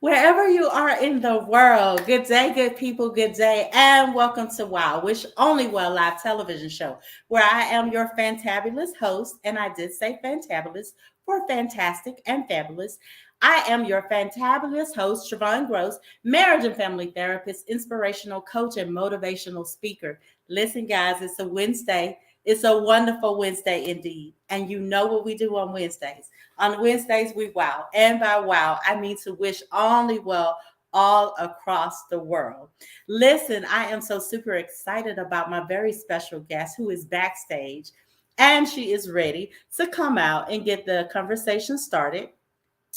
Wherever you are in the world, good day, good people, good day, and welcome to Wow, which only well live television show, where I am your fantabulous host, and I did say fantabulous for fantastic and fabulous. I am your fantabulous host, SherVonne Grose, marriage and family therapist, inspirational coach, and motivational speaker. Listen, guys, it's a Wednesday. It's a wonderful Wednesday indeed. And you know what we do on Wednesdays. On Wednesdays, we wow. And by wow, I mean to wish only well all across the world. Listen, I am so super excited about my very special guest who is backstage and she is ready to come out and get the conversation started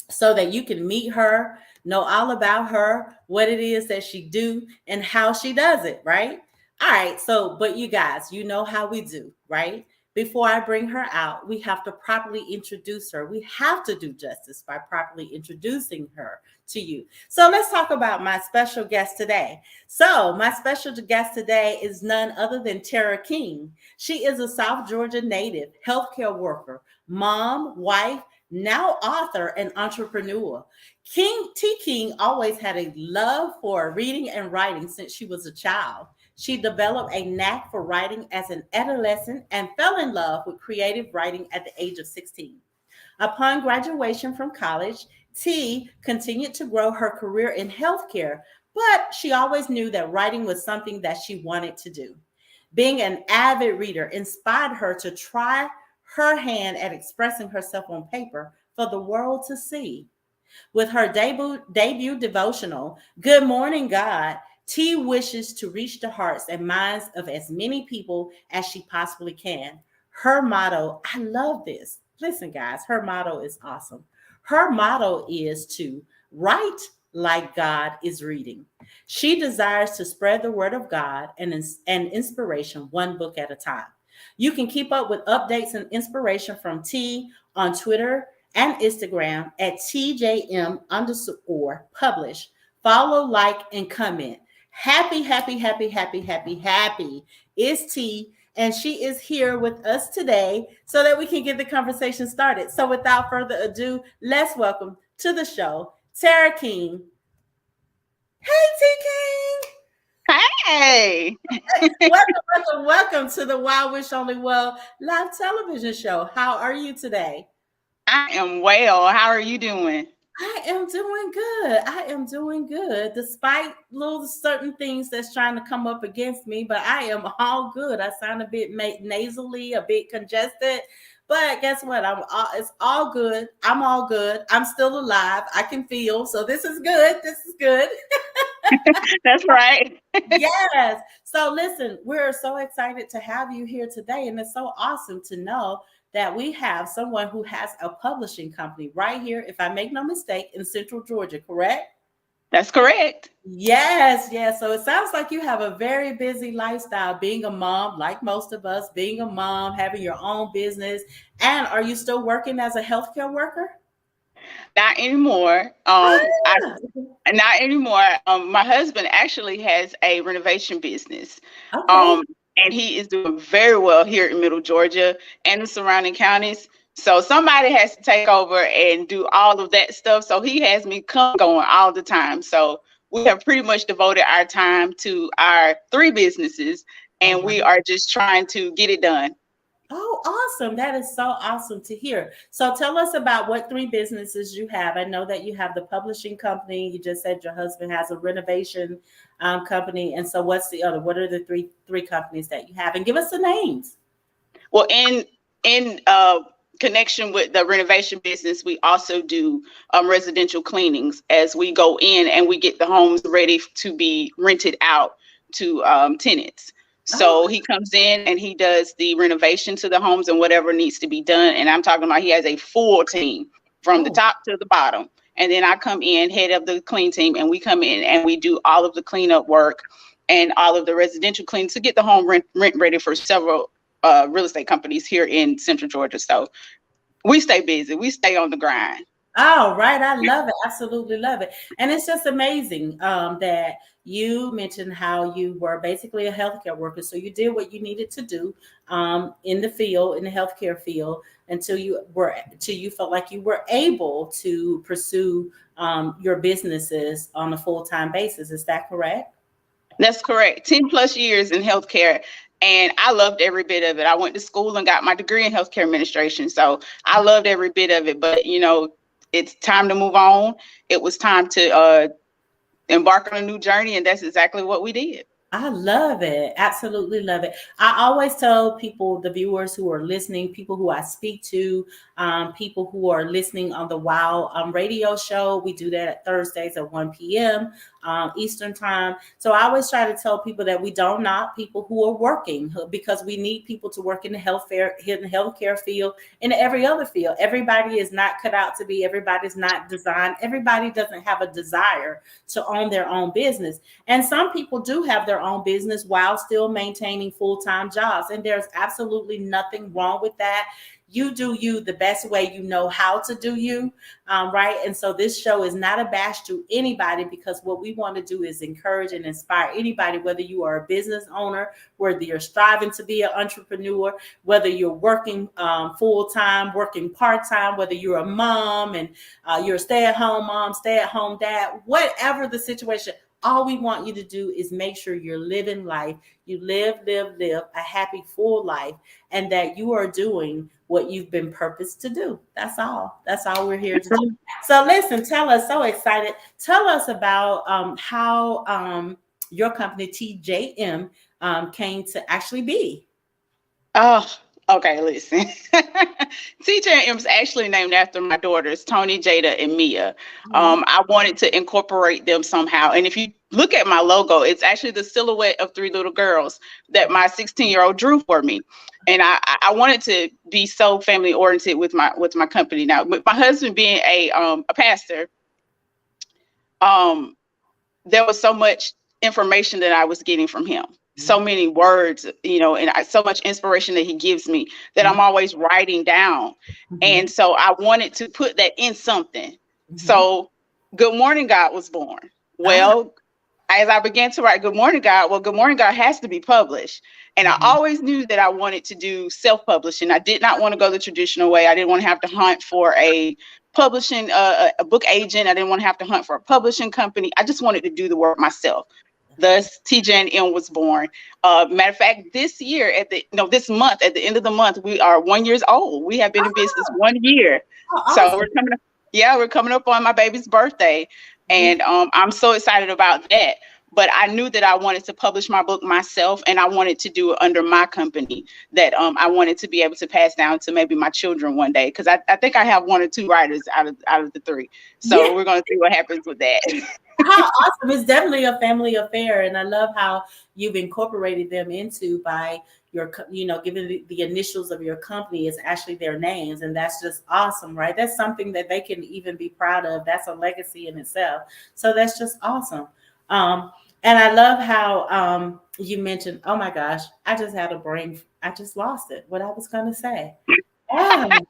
so that you can meet her, know all about her, what it is that she do and how she does it, right? All right, so but you guys, you know how we do, right? Before I bring her out, we have to properly introduce her. We have to do justice by properly introducing her to you. So let's talk about my special guest today. So, my special guest today is none other than Tara King. She is a South Georgia native, healthcare worker, mom, wife, now author and entrepreneur. King always had a love for reading and writing since she was a child. She developed a knack for writing as an adolescent and fell in love with creative writing at the age of 16. Upon graduation from college, T continued to grow her career in healthcare, but she always knew that writing was something that she wanted to do. Being an avid reader inspired her to try her hand at expressing herself on paper for the world to see. With her debut devotional, Good Morning God, T wishes to reach the hearts and minds of as many people as she possibly can. Her motto, I love this. Listen, guys, her motto is awesome. Her motto is to write like God is reading. She desires to spread the word of God and inspiration one book at a time. You can keep up with updates and inspiration from T on Twitter and Instagram at TJM underscore publish. Follow, like, and comment. Happy is T, and she is here with us today so that we can get the conversation started. So without further ado, let's welcome to the show Tara King. Hey, T King. Hey, Welcome to the Wild Wish Only Well live television show. How are you today? I am well. How are you doing? I am doing good. I am doing good, despite little certain things that's trying to come up against me. But I am all good. I sound a bit nasally, a bit congested, but guess what? It's all good. I'm all good. I'm still alive. I can feel. So this is good. This is good. That's right. Yes. So listen, we're so excited to have you here today, and it's so awesome to know that we have someone who has a publishing company right here, if I make no mistake, in Central Georgia, correct? That's correct. Yes, yes. So it sounds like you have a very busy lifestyle, being a mom, like most of us, being a mom, having your own business. And are you still working as a healthcare worker? Not anymore. I Ah, Not anymore. My husband actually has a renovation business. okay. Um, and he is doing very well here in Middle Georgia and the surrounding counties. So somebody has to take over and do all of that stuff. So he has me come going all the time. So we have pretty much devoted our time to our three businesses, Oh, and wow. we are just trying to get it done. Oh, awesome. That is so awesome to hear. So tell us about what three businesses you have. I know that you have the publishing company. You just said your husband has a renovation company. And so what's the other? What are the three companies that you have? And give us the names. Well, in connection with the renovation business, we also do residential cleanings as we go in and we get the homes ready to be rented out to tenants. Oh, So he comes in and he does the renovation to the homes and whatever needs to be done. And I'm talking about he has a full team from the oh, top to the bottom. And then I come in, head of the clean team, and we come in and we do all of the cleanup work and all of the residential cleaning to get the home rent ready for several real estate companies here in Central Georgia. So we stay busy. We stay on the grind. Oh, right. I love it. Absolutely love it. And it's just amazing that you mentioned how you were basically a healthcare worker. So you did what you needed to do in the field, in the healthcare field, until you felt like you were able to pursue your businesses on a full time basis. Is that correct? That's correct. 10 plus years in healthcare. And I loved every bit of it. I went to school and got my degree in healthcare administration. So I loved every bit of it. But, it's time to move on. It was time to embark on a new journey. And that's exactly what we did. I love it. Absolutely love it. I always tell people, the viewers who are listening, people who I speak to, people who are listening on the WOW radio show. We do that at Thursdays at 1 p.m. Eastern time. So I always try to tell people that we don't knock people who are working, because we need people to work in the healthcare field, in every other field. Everybody is not cut out to be. Everybody's not designed. Everybody doesn't have a desire to own their own business. And some people do have their own business while still maintaining full-time jobs. And there's absolutely nothing wrong with that. You do you the best way you know how to do you, right? And so this show is not a bash to anybody, because what we want to do is encourage and inspire anybody, whether you are a business owner, whether you're striving to be an entrepreneur, whether you're working full-time, working part-time, whether you're a mom and you're a stay-at-home mom, stay-at-home dad, whatever the situation. All we want you to do is make sure you're living life. You live a happy, full life, and that you are doing what you've been purposed to do. That's all. That's all we're here to do. So listen, tell us, so excited. Tell us about how your company, TJM, came to actually be. Oh, okay. Listen, TJM is actually named after my daughters, Tony, Jada, and Mia. I wanted to incorporate them somehow. And if you look at my logo, it's actually the silhouette of three little girls that my 16-year-old drew for me. And I wanted to be so family oriented with my company. Now, with my husband being a pastor, there was so much information that I was getting from him. So many words, and so much inspiration that he gives me that I'm always writing down. And so I wanted to put that in something. So Good Morning God was born. Well, as I began to write Good Morning God, well, Good Morning God has to be published. And I always knew that I wanted to do self-publishing. I did not want to go the traditional way. I didn't want to have to hunt for a publishing, a book agent. I didn't want to have to hunt for a publishing company. I just wanted to do the work myself. Thus, TJM was born. Matter of fact, this month, at the end of the month, we are 1 year old. We have been in business 1 year. Awesome. So we're coming up on my baby's birthday. And I'm so excited about that. But I knew that I wanted to publish my book myself, and I wanted to do it under my company, that I wanted to be able to pass down to maybe my children one day. Because I think I have 1 or 2 writers out of the 3. So we're going to see what happens with that. How awesome. It's definitely a family affair. And I love how you've incorporated them into by your, giving the initials of your company is actually their names. And that's just awesome, right? That's something that they can even be proud of. That's a legacy in itself. So that's just awesome. And I love how you mentioned, oh my gosh, I just lost it, what I was going to say. It's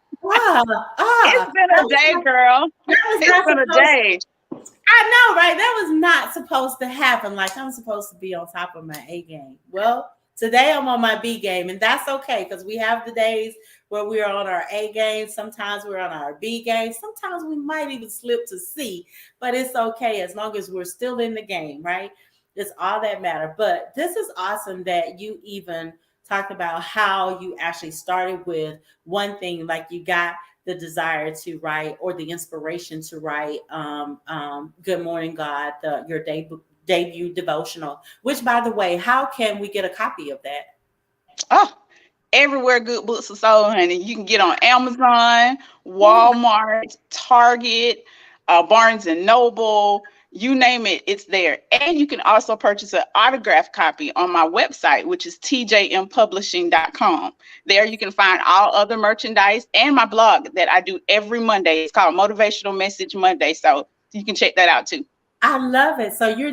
been a day, girl. It's been a day. I know, right? That was not supposed to happen. Like, I'm supposed to be on top of my A game. Well, today I'm on my B game, and that's okay, because we have the days where we're on our A game. Sometimes we're on our B game. Sometimes we might even slip to C, but it's okay as long as we're still in the game, right? It's all that matter. But this is awesome that you even talked about how you actually started with one thing, like you got the desire to write, or the inspiration to write Good Morning God, your debut devotional, which, by the way, how can we get a copy of that? Oh, everywhere good books are sold, honey. You can get on Amazon, Walmart, Target, Barnes and Noble, you name it, it's there. And you can also purchase an autographed copy on my website, which is tjmpublishing.com. There you can find all other merchandise and my blog that I do every Monday. It's called Motivational Message Monday. So you can check that out too. I love it. So you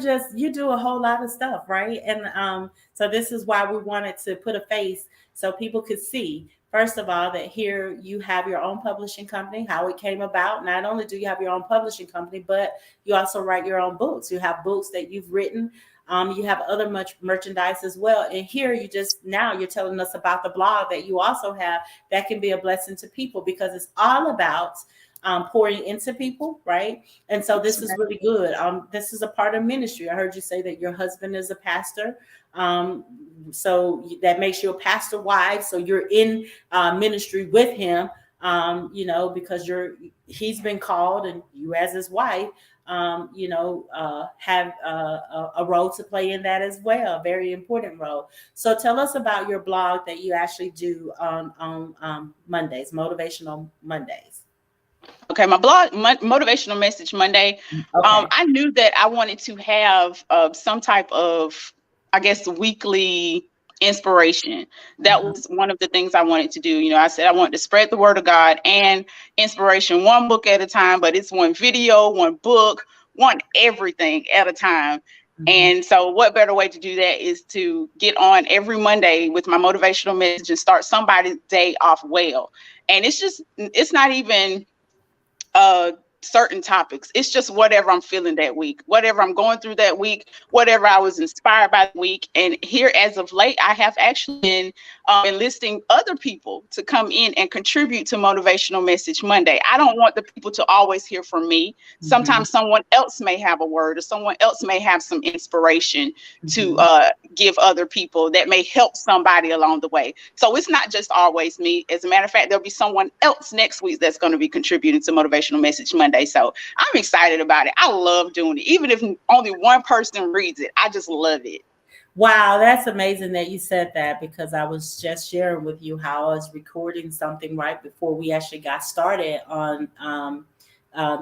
do a whole lot of stuff, right? And so this is why we wanted to put a face so people could see. First of all, that here you have your own publishing company, how it came about. Not only do you have your own publishing company, but you also write your own books. You have books that you've written. You have other much merchandise as well. And here you just now you're telling us about the blog that you also have that can be a blessing to people because it's all about pouring into people, right? And so this is really good. This is a part of ministry. I heard you say that your husband is a pastor. Um, so that makes you a pastor wife. So you're in ministry with him, because he's been called, and you as his wife, have a role to play in that as well. A very important role. So tell us about your blog that you actually do on Mondays, Motivational Mondays. Okay, my blog, Motivational Message Monday. Okay. I knew that I wanted to have some type of, I guess, weekly inspiration. That Uh-huh. was one of the things I wanted to do. I said I wanted to spread the word of God and inspiration one book at a time, but it's one video, one book, one everything at a time. Mhm. And so, what better way to do that is to get on every Monday with my motivational message and start somebody's day off well. And it's not even uh certain topics. It's just whatever I'm feeling that week, whatever I'm going through that week, whatever I was inspired by the week. And here, as of late, I have actually been enlisting other people to come in and contribute to Motivational Message Monday. I don't want the people to always hear from me. Mhm. Sometimes someone else may have a word, or someone else may have some inspiration to Mhm. give other people that may help somebody along the way. So it's not just always me. As a matter of fact, there'll be someone else next week that's going to be contributing to Motivational Message Monday. So I'm excited about it. I love doing it. Even if only one person reads it, I just love it. Wow, that's amazing that you said that because I was just sharing with you how I was recording something right before we actually got started on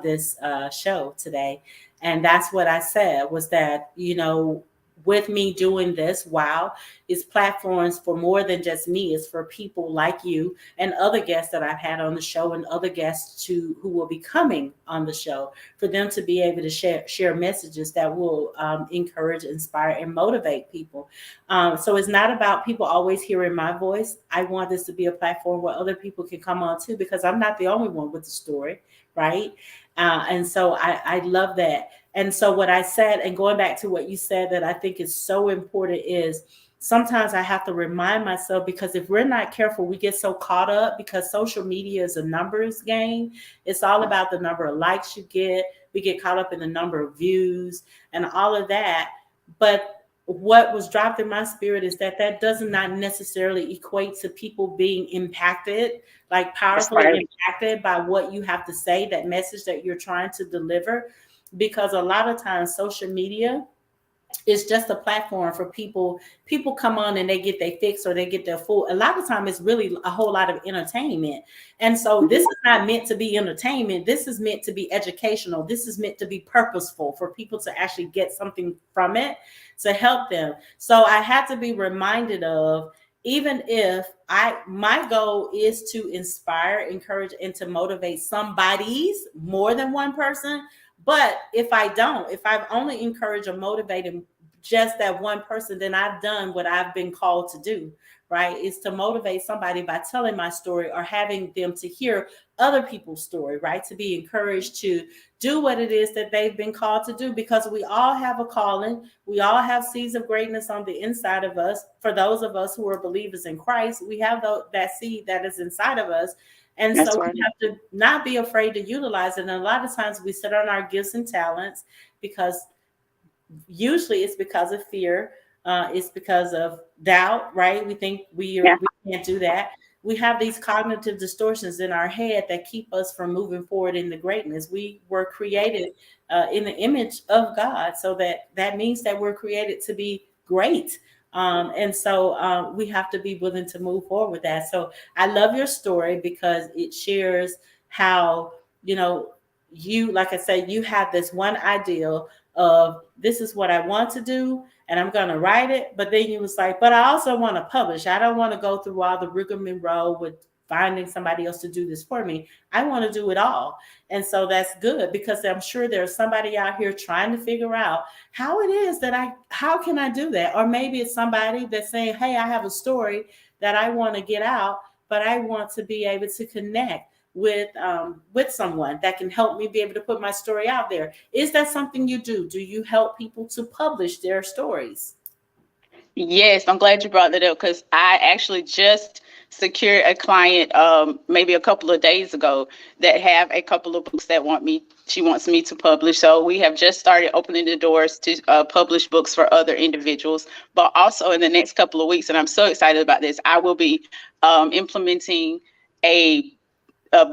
this show today. And that's what I said was that, with me doing this, wow, is platforms for more than just me. It's for people like you and other guests that I've had on the show and other guests who will be coming on the show for them to be able to share messages that will encourage, inspire, and motivate people. So it's not about people always hearing my voice. I want this to be a platform where other people can come on too, because I'm not the only one with the story, right? And so I love that. And so what I said, and going back to what you said that I think is so important is sometimes I have to remind myself, because if we're not careful, we get so caught up because social media is a numbers game. It's all about the number of likes you get. We get caught up in the number of views and all of that. But what was dropped in my spirit is that does not necessarily equate to people being impacted, like That's powerfully right. impacted by what you have to say, that message that you're trying to deliver. Because a lot of times social media, it's just a platform for people come on and they get their fix or they get their full. A lot of time it's really a whole lot of entertainment. And so this Mhm. is not meant to be entertainment. This is meant to be educational. This is meant to be purposeful for people to actually get something from it to help them. So I had to be reminded of, even if my goal is to inspire, encourage, and to motivate somebody's more than one person. But if I've only encouraged or motivated just that one person, then I've done what I've been called to do, right? Is to motivate somebody by telling my story or having them to hear other people's story, right? To be encouraged to do what it is that they've been called to do, because we all have a calling. We all have seeds of greatness on the inside of us. For those of us who are believers in Christ, we have that seed that is inside of us. And so That's we right. have to not be afraid to utilize it. And a lot of times we sit on our gifts and talents because usually it's because of fear. It's because of doubt, right? We think Yeah, we can't do that. We have these cognitive distortions in our head that keep us from moving forward in the greatness. We were created in the image of God, so that means that we're created to be great. And so we have to be willing to move forward with that. So I love your story because it shares how, you know, like I said, you have this one ideal of this is what I want to do and I'm going to write it. But then you was like, but I also want to publish. I don't want to go through all the rigmarole with finding somebody else to do this for me. I want to do it all. And so that's good, because I'm sure there's somebody out here trying to figure out how it is that how can I do that? Or maybe it's somebody that's saying, hey, I have a story that I want to get out, but I want to be able to connect with someone that can help me be able to put my story out there. Is that something you do? Do you help people to publish their stories? Yes, I'm glad you brought that up because I actually just secured a client maybe a couple of days ago that have a couple of books that she wants me to publish. So we have just started opening the doors to publish books for other individuals, but also in the next couple of weeks, and I'm so excited about this, I will be implementing a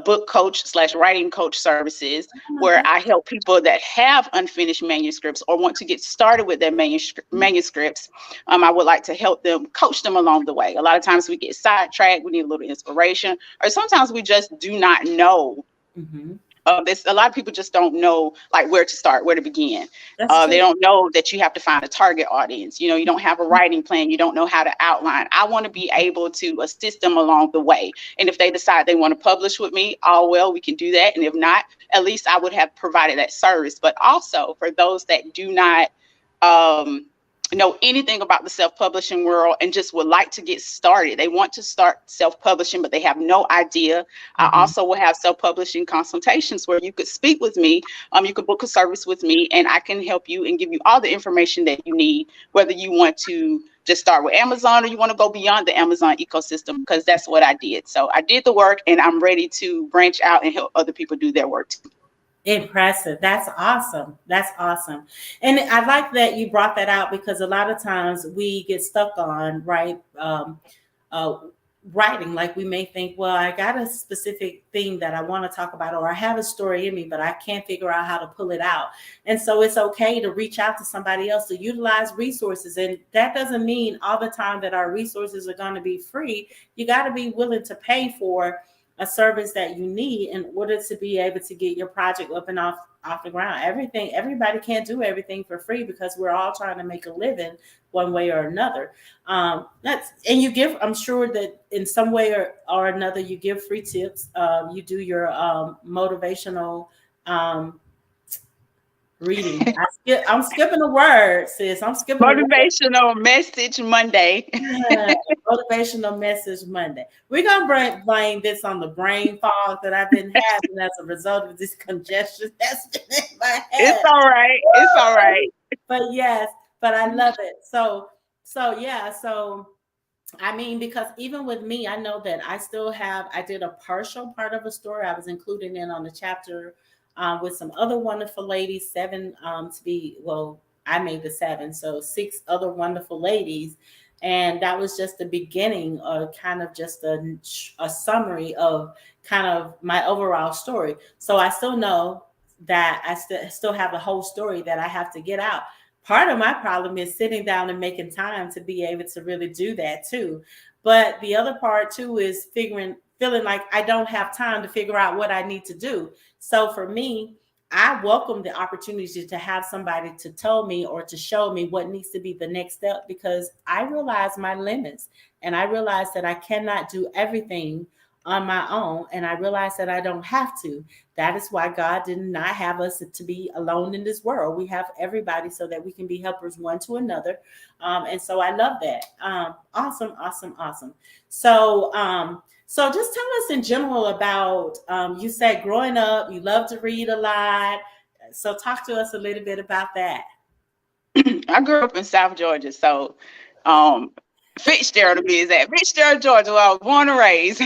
book coach / writing coach services where I help people that have unfinished manuscripts or want to get started with their manuscripts. I would like to help them, coach them along the way. A lot of times we get sidetracked, we need a little inspiration, or sometimes we just do not know. Mm-hmm. A lot of people just don't know like where to start, where to begin. They That's don't know that you have to find a target audience. You know, you don't have a writing plan. You don't know how to outline. I want to be able to assist them along the way. And if they decide they want to publish with me, all well, we can do that. And if not, at least I would have provided that service. But also for those that do not know anything about the self-publishing world and just would like to get started. They want to start self-publishing, but they have no idea. I also will have self-publishing consultations where you could speak with me. You could book a service with me and I can help you and give you all the information that you need, whether you want to just start with Amazon or you want to go beyond the Amazon ecosystem, because that's what I did. So I did the work and I'm ready to branch out and help other people do their work too. impressive. That's awesome. That's awesome. And I like that you brought that out, because a lot of times we get stuck on, right, writing. Like we may think, well, I got a specific thing that I want to talk about, or I have a story in me, but I can't figure out how to pull it out. And so it's okay to reach out to somebody else, to utilize resources. And that doesn't mean all the time that our resources are going to be free. You got to be willing to pay for a service that you need in order to be able to get your project up and off the ground. Everybody can't do everything for free, because we're all trying to make a living one way or another. And you give, I'm sure that in some way or another, you give free tips. You do your motivational reading. I'm skipping a word, sis. I'm skipping Motivational Message Monday. Yeah, Motivational Message Monday. We're gonna blame this on the brain fog that I've been having as a result of this congestion that's been in my head. It's all right. It's all right. But yes, but I love it. So yeah. So I mean, because even with me, I know that I did a partial part of a story. I was included in on the chapter with some other wonderful ladies, 7 to be, well, I made the 7, so 6 other wonderful ladies. And that was just the beginning of kind of just a summary of kind of my overall story. So I still know that I still have the whole story that I have to get out. Part of my problem is sitting down and making time to be able to really do that too. But the other part too is feeling like I don't have time to figure out what I need to do. So for me, I welcome the opportunity to have somebody to tell me or to show me what needs to be the next step, because I realize my limits and I realize that I cannot do everything on my own. And I realize that I don't have to. That is why God did not have us to be alone in this world. We have everybody so that we can be helpers one to another. And so I love that. Awesome. So just tell us in general about, you said growing up, you love to read a lot. So talk to us a little bit about that. I grew up in South Georgia. So Fitzgerald to be exact. Fitzgerald, Georgia, where I was born and raised.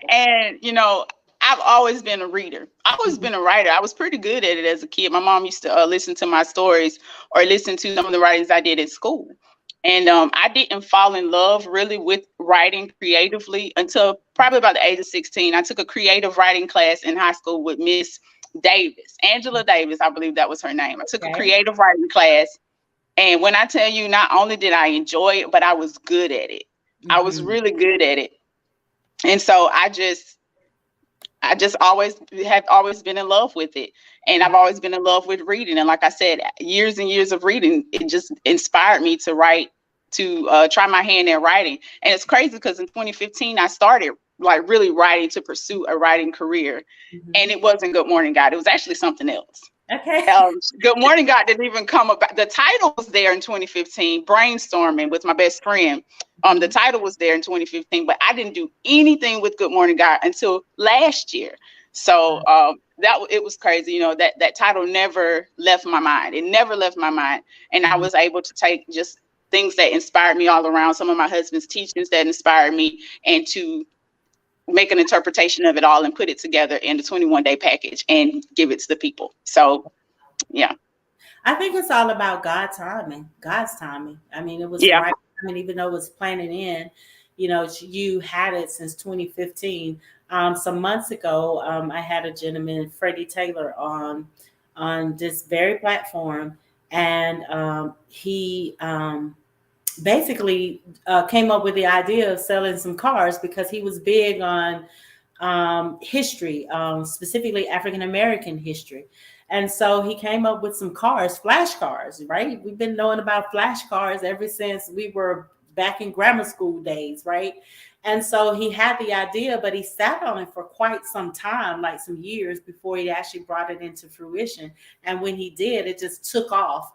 And, you know, I've always been a reader. I've always been a writer. I was pretty good at it as a kid. My mom used to listen to my stories or listen to some of the writings I did at school. And I didn't fall in love really with writing creatively until probably about the age of 16. I took a creative writing class in high school with Miss Davis, Angela Davis, I believe that was her name. I took a creative writing class. And when I tell you, not only did I enjoy it, but I was good at it. I was really good at it. And so I just always been in love with it. And I've always been in love with reading. And like I said, years and years of reading, it just inspired me to write, to try my hand at writing. And it's crazy because in 2015, I started like really writing to pursue a writing career. And it wasn't Good Morning God. It was actually something else. Okay. Good Morning God didn't even come about. The title was there in 2015, brainstorming with my best friend. The title was there in 2015, but I didn't do anything with Good Morning God until last year. So it was crazy. You know, that title never left my mind. It never left my mind. And I was able to take just things that inspired me all around, some of my husband's teachings that inspired me, and to make an interpretation of it all and put it together in the 21-day package and give it to the people. So, yeah. I think it's all about God's timing. God's timing. I mean, it was Yeah. right. I mean, even though it was planning in, you know, you had it since 2015. Some months ago, I had a gentleman, Freddie Taylor, on this very platform, and he basically came up with the idea of selling some cars because he was big on history, specifically African American history. And so he came up with some cars, flash cars, right? We've been knowing about flash cars ever since we were back in grammar school days, right? And so he had the idea, but he sat on it for quite some time, like some years before he actually brought it into fruition. And when he did, it just took off.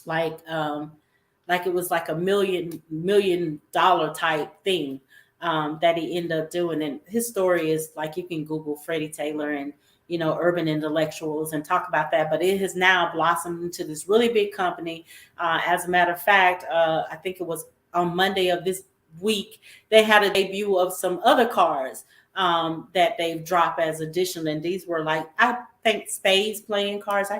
Like it was like a million dollar type thing that he ended up doing. And his story is like, you can Google Freddie Taylor and, you know, urban intellectuals and talk about that. But it has now blossomed into this really big company. As a matter of fact, I think it was on Monday of this week, they had a debut of some other cars that they've dropped as additional. And these were like, I think spades playing cards.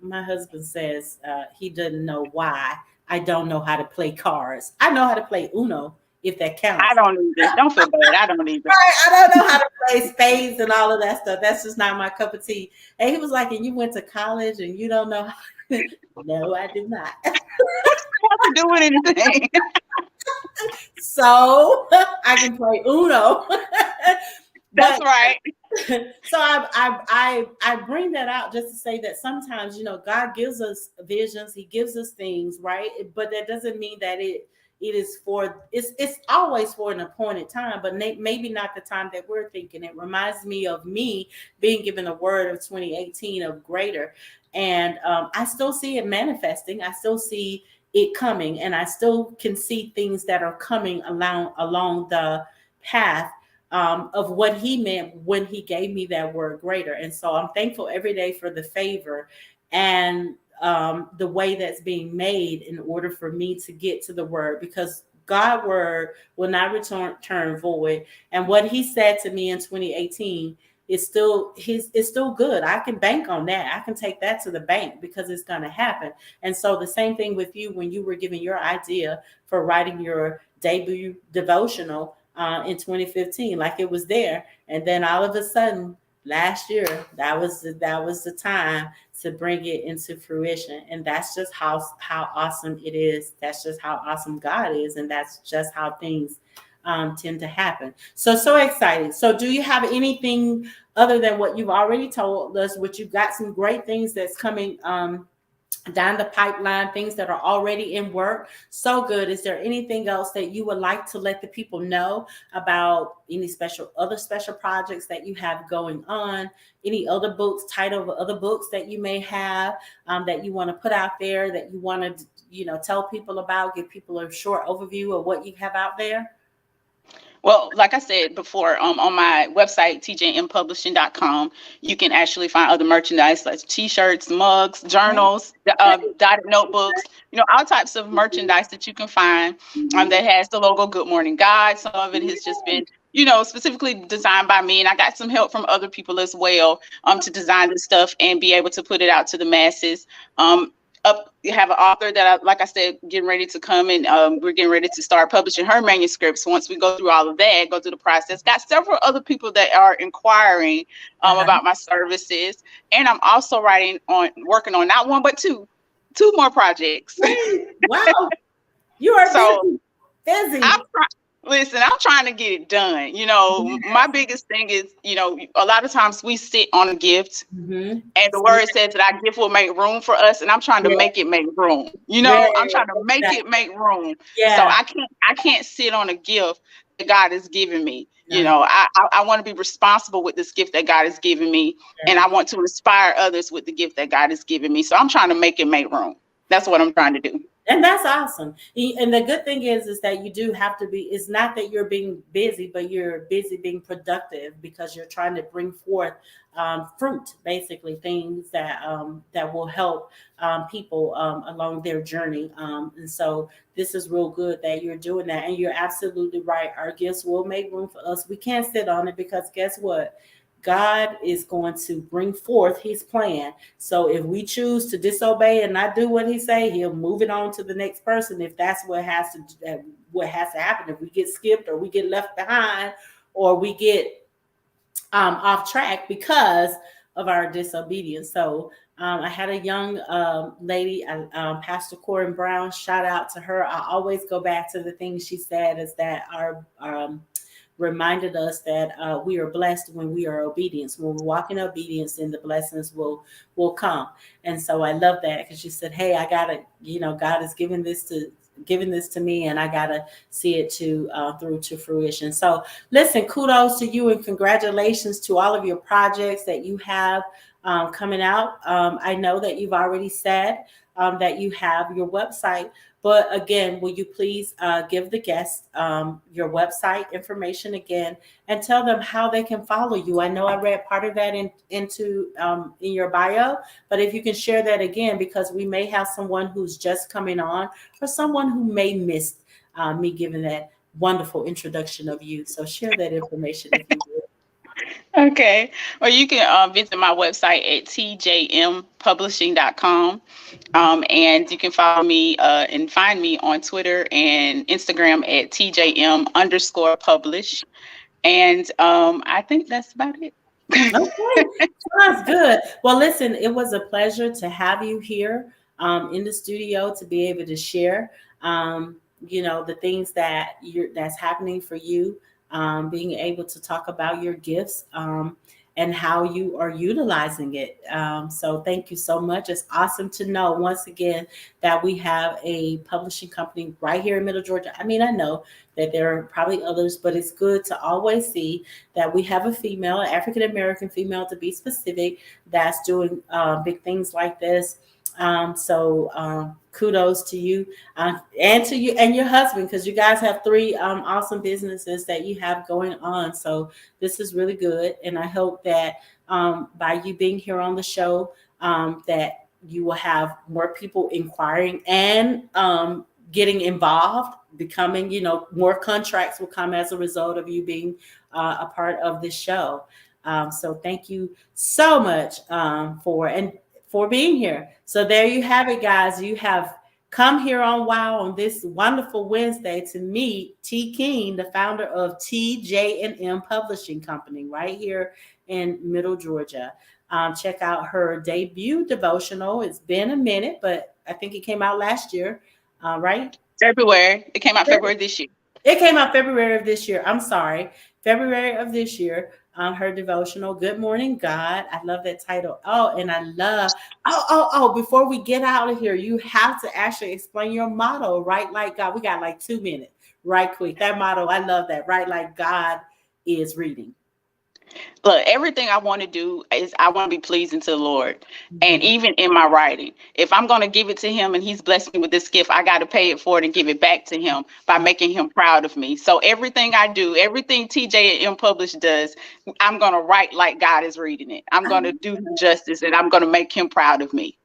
My husband says he doesn't know why I don't know how to play cards. I know how to play Uno, if that counts. I don't either. Don't feel bad. I don't either. Right, I don't know how to play spades and all of that stuff. That's just not my cup of tea. And he was like, and you went to college and you don't know how. No, I did not. I don't have to do anything. So I can play Uno. That's right. So I bring that out just to say that sometimes, you know, God gives us visions, he gives us things, right? But that doesn't mean that it's always for an appointed time, but maybe not the time that we're thinking. It reminds me of me being given a word of 2018 of greater. And I still see it manifesting. I still see it coming, and I still can see things that are coming along the path of what he meant when he gave me that word greater. And so I'm thankful every day for the favor and the way that's being made in order for me to get to the word, because God's word will not return void. And what he said to me in 2018 is still good. I can bank on that. I can take that to the bank because it's going to happen. And so the same thing with you when you were given your idea for writing your debut devotional in 2015, like it was there. And then all of a sudden last year, that was the time to bring it into fruition. And that's just how awesome it is. That's just how awesome God is. And that's just how things tend to happen. So excited. So do you have anything other than what you've already told us, which you've got some great things that's coming down the pipeline, things that are already in work? So good. Is there anything else that you would like to let the people know about? Any other special projects that you have going on? Any other books, title of other books that you may have that you want to put out there, that you want to, you know, tell people about, give people a short overview of what you have out there? Well, like I said before, on my website, tjmpublishing.com, you can actually find other merchandise like t-shirts, mugs, journals, dotted notebooks, you know, all types of merchandise that you can find that has the logo Good Morning God. Some of it has just been, you know, specifically designed by me. And I got some help from other people as well to design this stuff and be able to put it out to the masses. You have an author that, like I said, getting ready to come, and we're getting ready to start publishing her manuscripts. Once we go through all of that, go through the process, got several other people that are inquiring about my services. And I'm also working on not one, but two more projects. Wow. You are so busy. I'm trying to get it done. You know, my biggest thing is, you know, a lot of times we sit on a gift and the word says that our gift will make room for us. And I'm trying to make it make room. You know, I'm trying to make it make room. So I can't sit on a gift that God has given me. You Nice. know, I want to be responsible with this gift that God has given me, and I want to inspire others with the gift that God has given me. So I'm trying to make room. That's what I'm trying to do. And that's awesome. And the good thing is that you do have to be, it's not that you're being busy, but you're busy being productive because you're trying to bring forth fruit, basically things that will help people along their journey. And so this is real good that you're doing that. And you're absolutely right. Our gifts will make room for us. We can't sit on it because guess what? God is going to bring forth his plan. So if we choose to disobey and not do what he say, he'll move it on to the next person. If that's what has to happen, if we get skipped or we get left behind or we get off track because of our disobedience. So I had a young lady, Pastor Corin Brown. Shout out to her. I always go back to the things she said is that our reminded us that we are blessed when we are obedient. When we walk in obedience, then the blessings will come. And so I love that because she said, "Hey, I gotta, God has given this to me, and I gotta see it through to fruition." So listen, kudos to you and congratulations to all of your projects that you have coming out. I know that you've already said that you have your website. But again, will you please give the guests your website information again and tell them how they can follow you? I know I read part of that in your bio, but if you can share that again, because we may have someone who's just coming on or someone who may miss me giving that wonderful introduction of you. So share that information if you would. Okay. Well, you can visit my website at tjmpublishing.com. And you can follow me and find me on Twitter and Instagram at tjm_publish. And I think that's about it. Okay, sounds good. Well, listen, it was a pleasure to have you here in the studio to be able to share, the things that's happening for you, being able to talk about your gifts and how you are utilizing it. So thank you so much. It's awesome to know once again that we have a publishing company right here in Middle Georgia. I mean, I know that there are probably others, but it's good to always see that we have a female, an African American female to be specific, that's doing big things like this. Kudos to you and to you and your husband, because you guys have three awesome businesses that you have going on. So this is really good. And I hope that by you being here on the show, that you will have more people inquiring and getting involved, becoming, more contracts will come as a result of you being a part of this show. So thank you so much for being here. So there you have it, guys. You have come here on WOW on this wonderful Wednesday to meet T. King, the founder of TJ&M Publishing Company right here in Middle Georgia. Check out her debut devotional. It's been a minute, but I think it came out last year, right? February. It came out February this year. It came out February of this year. I'm sorry, February of this year. Her devotional, Good Morning God. I love that title. Oh, and I love, before we get out of here, you have to actually explain your motto, right? Like God. We got like 2 minutes, right quick. That motto, I love that, right? Like God is reading. Look, everything I want to do is I want to be pleasing to the Lord. And Mhm. even in my writing, if I'm going to give it to him and he's blessed me with this gift, I got to pay it forward and give it back to him by making him proud of me. So everything I do, everything TJ&M Publish does, I'm going to write like God is reading it. I'm going to do him justice and I'm going to make him proud of me.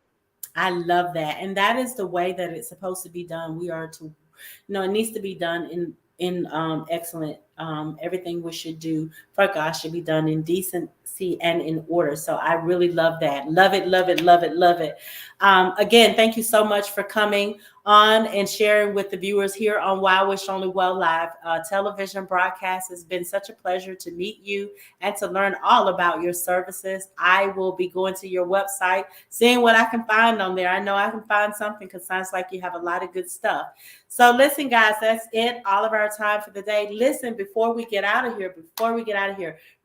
I love that. And that is the way that it's supposed to be done. We are to, it needs to be done in excellent. Everything we should do for God should be done in decency and in order. So I really love that. Love it, love it, love it, love it. Again, thank you so much for coming on and sharing with the viewers here on WOW Wish Only Well Live television broadcast. It's been such a pleasure to meet you and to learn all about your services. I will be going to your website, seeing what I can find on there. I know I can find something because it sounds like you have a lot of good stuff. So listen, guys, that's it. All of our time for the day. Listen, before we get out of here,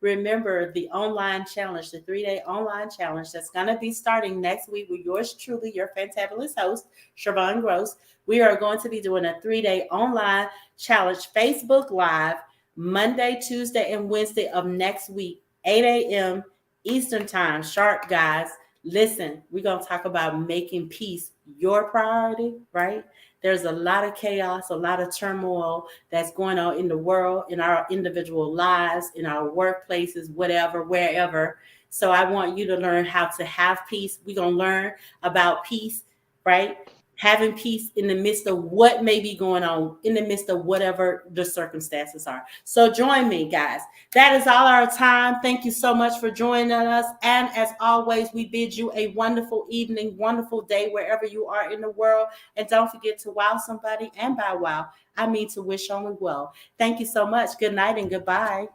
remember the online challenge, the 3-day online challenge that's going to be starting next week with yours truly, your fantabulous host, SherVonne Grose. We are going to be doing a 3-day online challenge, Facebook Live, Monday, Tuesday, and Wednesday of next week, 8 a.m. Eastern Time, sharp, guys. Listen, we're going to talk about making peace your priority, right? There's a lot of chaos, a lot of turmoil that's going on in the world, in our individual lives, in our workplaces, whatever, wherever. So I want you to learn how to have peace. We're going to learn about peace, right? Having peace in the midst of what may be going on, in the midst of whatever the circumstances are. So join me, guys. That is all our time. Thank you so much for joining us. And as always, we bid you a wonderful evening, wonderful day, wherever you are in the world. And don't forget to wow somebody. And by wow, I mean to wish only well. Thank you so much. Good night and goodbye.